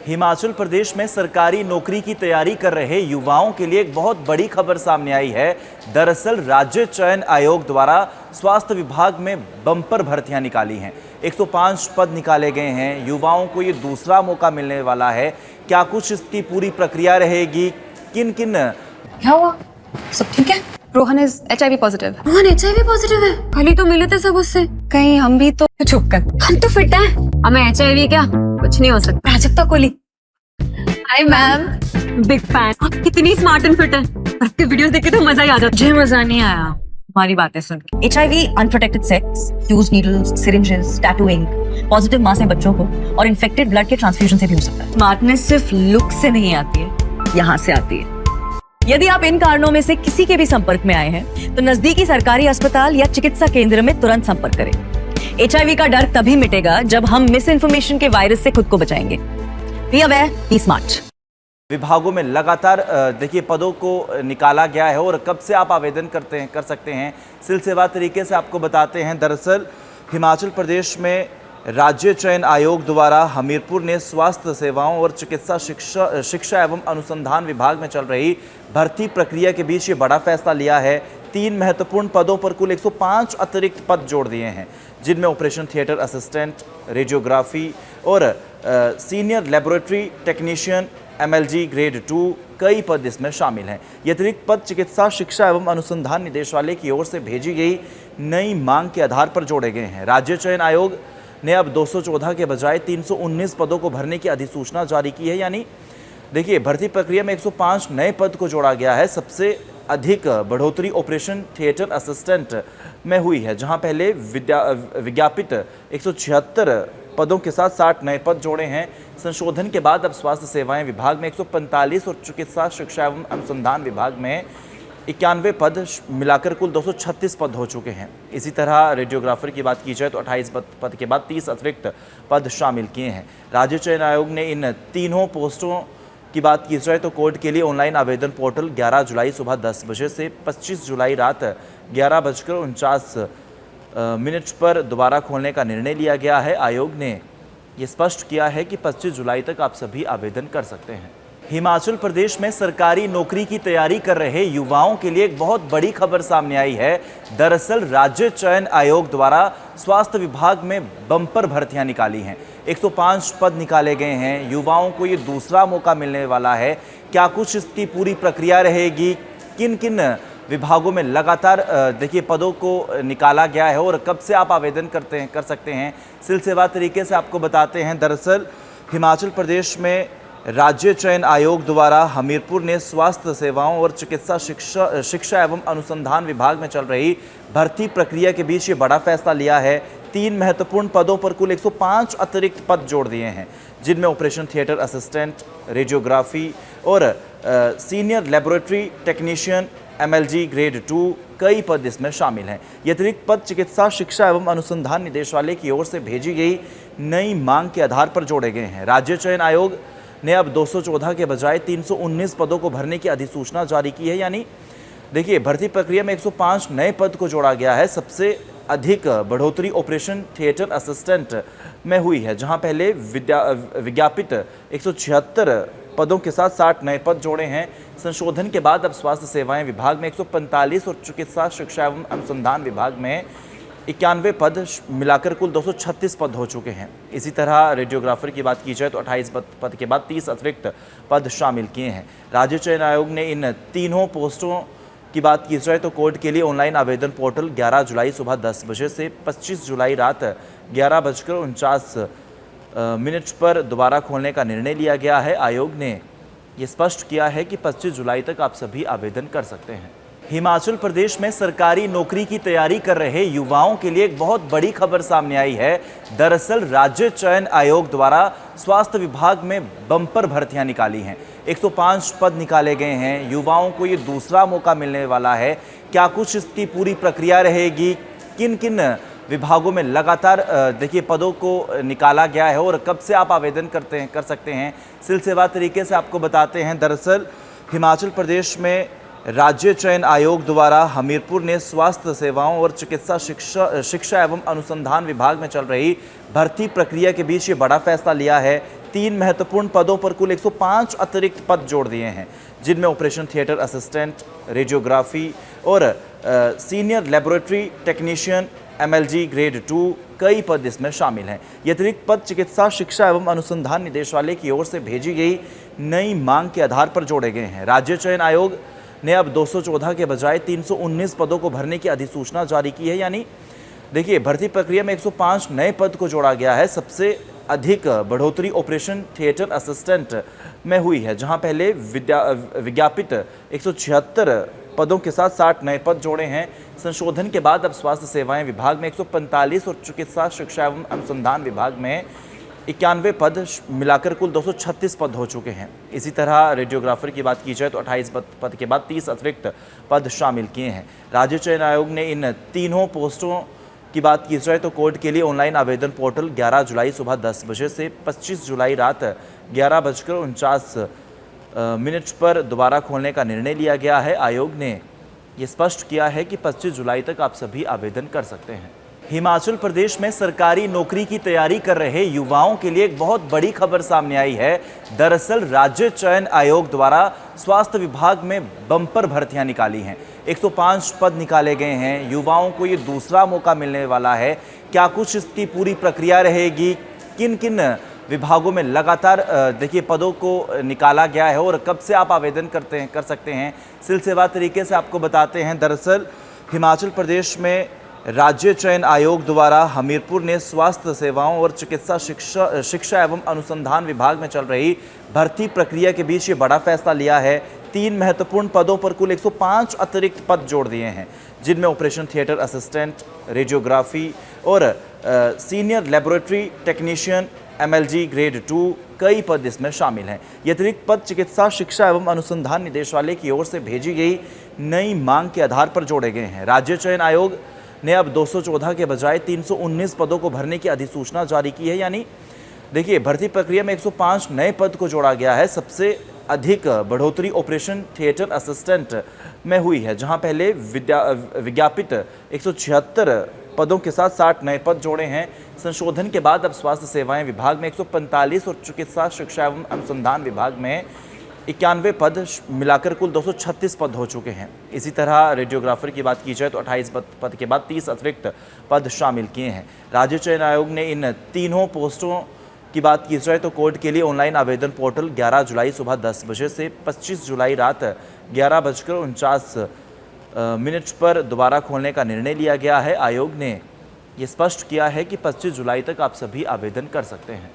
हिमाचल प्रदेश में सरकारी नौकरी की तैयारी कर रहे युवाओं के लिए एक बहुत बड़ी खबर सामने आई है। दरअसल राज्य चयन आयोग द्वारा स्वास्थ्य विभाग में बम्पर भर्तियां निकाली हैं। 105 पद निकाले गए हैं। युवाओं को ये दूसरा मौका मिलने वाला है। क्या कुछ इसकी पूरी प्रक्रिया रहेगी, किन किन क्या हुआ? सब ठीक है? Rohan is HIV positive. Rohan HIV positive है। कल ही तो मिले थे सब उससे। कहीं हम भी तो चुप कर, हम तो फिट हैं। हमें HIV क्या कुछ नहीं हो सकता। Prajakta Kohli. Hi ma'am. Big fan. आप कितनी स्मार्ट एंड फिट हैं। आपके वीडियोस देख के तो मजा ही आ जाता। मुझे मजा नहीं आया हमारी बातें सुन के। HIV, unprotected sex, use needles, syringes, tattooing, positive मास है बच्चों को और इन्फेक्टेड ब्लड के ट्रांसफ्यूजन से भी हो सकता है। स्मार्टनेस सिर्फ लुक से नहीं आती है, यहाँ से आती है। यदि आप इन कारणों में से किसी के भी संपर्क में आए हैं तो नजदीकी सरकारी अस्पताल या चिकित्सा केंद्र में तुरंत संपर्क करें। HIV का डर तभी मिटेगा जब हम मिस इन्फॉर्मेशन के वायरस से खुद को बचाएंगे। Be aware, be smart. विभागों में लगातार देखिए पदों को निकाला गया है और कब से आप आवेदन कर सकते हैं, सिलसिलेवार तरीके से आपको बताते हैं। दरअसल हिमाचल प्रदेश में राज्य चयन आयोग द्वारा हमीरपुर ने स्वास्थ्य सेवाओं और चिकित्सा शिक्षा एवं अनुसंधान विभाग में चल रही भर्ती प्रक्रिया के बीच ये बड़ा फैसला लिया है। 3 महत्वपूर्ण पदों पर कुल 105 अतिरिक्त पद जोड़ दिए हैं, जिनमें ऑपरेशन थिएटर असिस्टेंट, रेडियोग्राफी और senior laboratory technician MLG grade 2 कई पद इसमें शामिल हैं। ये अतिरिक्त पद चिकित्सा शिक्षा एवं अनुसंधान निदेशालय की ओर से भेजी गई नई मांग के आधार पर जोड़े गए हैं। राज्य चयन आयोग ने अब 214 के बजाय 319 पदों को भरने की अधिसूचना जारी की है। यानी देखिए भर्ती प्रक्रिया में 105 नए पद को जोड़ा गया है। सबसे अधिक बढ़ोतरी ऑपरेशन थिएटर असिस्टेंट में हुई है, जहां पहले विज्ञापित 176 पदों के साथ 60 नए पद जोड़े हैं। संशोधन के बाद अब स्वास्थ्य सेवाएं विभाग में 145 और चिकित्सा शिक्षा एवं अनुसंधान विभाग में 91 पद मिलाकर कुल 236 पद हो चुके हैं। इसी तरह रेडियोग्राफर की बात की जाए तो 28 पद के बाद 30 अतिरिक्त पद शामिल किए हैं। राज्य चयन आयोग ने इन तीनों पोस्टों की बात की जाए तो कोर्ट के लिए ऑनलाइन आवेदन पोर्टल 11 जुलाई सुबह 10 बजे से 25 जुलाई रात 11:49 पर दोबारा खोलने का निर्णय लिया गया है। आयोग ने ये स्पष्ट किया है कि 25 जुलाई तक आप सभी आवेदन कर सकते हैं। हिमाचल प्रदेश में सरकारी नौकरी की तैयारी कर रहे युवाओं के लिए एक बहुत बड़ी खबर सामने आई है। दरअसल राज्य चयन आयोग द्वारा स्वास्थ्य विभाग में बम्पर भर्तियां निकाली हैं। 105 पद निकाले गए हैं। युवाओं को ये दूसरा मौका मिलने वाला है। क्या कुछ इसकी पूरी प्रक्रिया रहेगी, किन किन विभागों में लगातार देखिए पदों को निकाला गया है और कब से आप आवेदन कर सकते हैं, सिलसिलेवार तरीके से आपको बताते हैं। दरअसल हिमाचल प्रदेश में राज्य चयन आयोग द्वारा हमीरपुर ने स्वास्थ्य सेवाओं और चिकित्सा शिक्षा एवं अनुसंधान विभाग में चल रही भर्ती प्रक्रिया के बीच ये बड़ा फैसला लिया है। 3 महत्वपूर्ण पदों पर कुल 105 अतिरिक्त पद जोड़ दिए हैं, जिनमें ऑपरेशन थिएटर असिस्टेंट, रेडियोग्राफी और senior laboratory technician MLG grade 2 कई पद इसमें शामिल हैं। ये अतिरिक्त पद चिकित्सा शिक्षा एवं अनुसंधान निदेशालय की ओर से भेजी गई नई मांग के आधार पर जोड़े गए हैं। राज्य चयन आयोग ने अब 214 के बजाय 319 पदों को भरने की अधिसूचना जारी की है। यानी देखिए भर्ती प्रक्रिया में 105 नए पद को जोड़ा गया है। सबसे अधिक बढ़ोतरी ऑपरेशन थिएटर असिस्टेंट में हुई है, जहां पहले विज्ञापित 176 पदों के साथ 60 नए पद जोड़े हैं। संशोधन के बाद अब स्वास्थ्य सेवाएं विभाग में 145 और चिकित्सा शिक्षा एवं अनुसंधान विभाग में 91 पद मिलाकर कुल 236 पद हो चुके हैं। इसी तरह रेडियोग्राफर की बात की जाए तो 28 पद के बाद 30 अतिरिक्त पद शामिल किए हैं। राज्य चयन आयोग ने इन तीनों पोस्टों की बात की जाए तो कोर्ट के लिए ऑनलाइन आवेदन पोर्टल 11 जुलाई सुबह 10 बजे से 25 जुलाई रात 11:49 पर दोबारा खोलने का निर्णय लिया गया है। आयोग ने ये स्पष्ट किया है कि 25 जुलाई तक आप सभी आवेदन कर सकते हैं। हिमाचल प्रदेश में सरकारी नौकरी की तैयारी कर रहे युवाओं के लिए एक बहुत बड़ी खबर सामने आई है। दरअसल राज्य चयन आयोग द्वारा स्वास्थ्य विभाग में बम्पर भर्तियां निकाली हैं। 105 पद निकाले गए हैं। युवाओं को ये दूसरा मौका मिलने वाला है। क्या कुछ इसकी पूरी प्रक्रिया रहेगी, किन किन विभागों में लगातार देखिए पदों को निकाला गया है और कब से आप आवेदन कर सकते हैं, सिलसिलेवार तरीके से आपको बताते हैं। दरअसल हिमाचल प्रदेश में राज्य चयन आयोग द्वारा हमीरपुर ने स्वास्थ्य सेवाओं और चिकित्सा शिक्षा एवं अनुसंधान विभाग में चल रही भर्ती प्रक्रिया के बीच ये बड़ा फैसला लिया है। 3 महत्वपूर्ण पदों पर कुल 105 अतिरिक्त पद जोड़ दिए हैं, जिनमें ऑपरेशन थिएटर असिस्टेंट, रेडियोग्राफी और senior laboratory technician MLG grade 2 कई पद इसमें शामिल हैं। ये अतिरिक्त पद चिकित्सा शिक्षा एवं अनुसंधान निदेशालय की ओर से भेजी गई नई मांग के आधार पर जोड़े गए हैं। राज्य चयन आयोग ने अब 214 के बजाय 319 पदों को भरने की अधिसूचना जारी की है। यानी देखिए, भर्ती प्रक्रिया में 105 नए पद को जोड़ा गया है। सबसे अधिक बढ़ोतरी ऑपरेशन थिएटर असिस्टेंट में हुई है, जहां पहले विज्ञापित 176 पदों के साथ 60 नए पद जोड़े हैं। संशोधन के बाद अब स्वास्थ्य सेवाएं विभाग में 145 और चिकित्सा शिक्षा एवं अनुसंधान विभाग में 91 पद मिलाकर कुल 236 पद हो चुके हैं। इसी तरह रेडियोग्राफर की बात की जाए तो 28 पद के बाद 30 अतिरिक्त पद शामिल किए हैं। राज्य चयन आयोग ने इन तीनों पोस्टों की बात की जाए तो कोर्ट के लिए ऑनलाइन आवेदन पोर्टल 11 जुलाई सुबह 10 बजे से 25 जुलाई रात 11:49 पर दोबारा खोलने का निर्णय लिया गया है। आयोग ने ये स्पष्ट किया है कि 25 जुलाई तक आप सभी आवेदन कर सकते हैं। हिमाचल प्रदेश में सरकारी नौकरी की तैयारी कर रहे युवाओं के लिए एक बहुत बड़ी खबर सामने आई है। दरअसल राज्य चयन आयोग द्वारा स्वास्थ्य विभाग में बम्पर भर्तियां निकाली हैं। 105 पद निकाले गए हैं। युवाओं को ये दूसरा मौका मिलने वाला है। क्या कुछ इसकी पूरी प्रक्रिया रहेगी, किन किन विभागों में लगातार देखिए पदों को निकाला गया है और कब से आप आवेदन कर सकते हैं, सिलसिलेवार तरीके से आपको बताते हैं। दरअसल हिमाचल प्रदेश में राज्य चयन आयोग द्वारा हमीरपुर ने स्वास्थ्य सेवाओं और चिकित्सा शिक्षा एवं अनुसंधान विभाग में चल रही भर्ती प्रक्रिया के बीच ये बड़ा फैसला लिया है। 3 महत्वपूर्ण पदों पर कुल 105 अतिरिक्त पद जोड़ दिए हैं, जिनमें ऑपरेशन थिएटर असिस्टेंट, रेडियोग्राफी और senior laboratory technician MLG grade 2 कई पद इसमें शामिल हैं। ये अतिरिक्त पद चिकित्सा शिक्षा एवं अनुसंधान निदेशालय की ओर से भेजी गई नई मांग के आधार पर जोड़े गए हैं। राज्य चयन आयोग ने अब 214 के बजाय 319 पदों को भरने की अधिसूचना जारी की है। यानी देखिए, भर्ती प्रक्रिया में 105 नए पद को जोड़ा गया है। सबसे अधिक बढ़ोतरी ऑपरेशन थिएटर असिस्टेंट में हुई है, जहां पहले विज्ञापित 176 पदों के साथ 60 नए पद जोड़े हैं। संशोधन के बाद अब स्वास्थ्य सेवाएं विभाग में 145 और चिकित्सा शिक्षा एवं अनुसंधान विभाग में 91 पद मिलाकर कुल 236 पद हो चुके हैं। इसी तरह रेडियोग्राफर की बात की जाए तो 28 पद के बाद 30 अतिरिक्त पद शामिल किए हैं। राज्य चयन आयोग ने इन तीनों पोस्टों की बात की जाए तो कोर्ट के लिए ऑनलाइन आवेदन पोर्टल 11 जुलाई सुबह 10 बजे से 25 जुलाई रात 11:49 पर दोबारा खोलने का निर्णय लिया गया है। आयोग ने ये स्पष्ट किया है कि 25 जुलाई तक आप सभी आवेदन कर सकते हैं।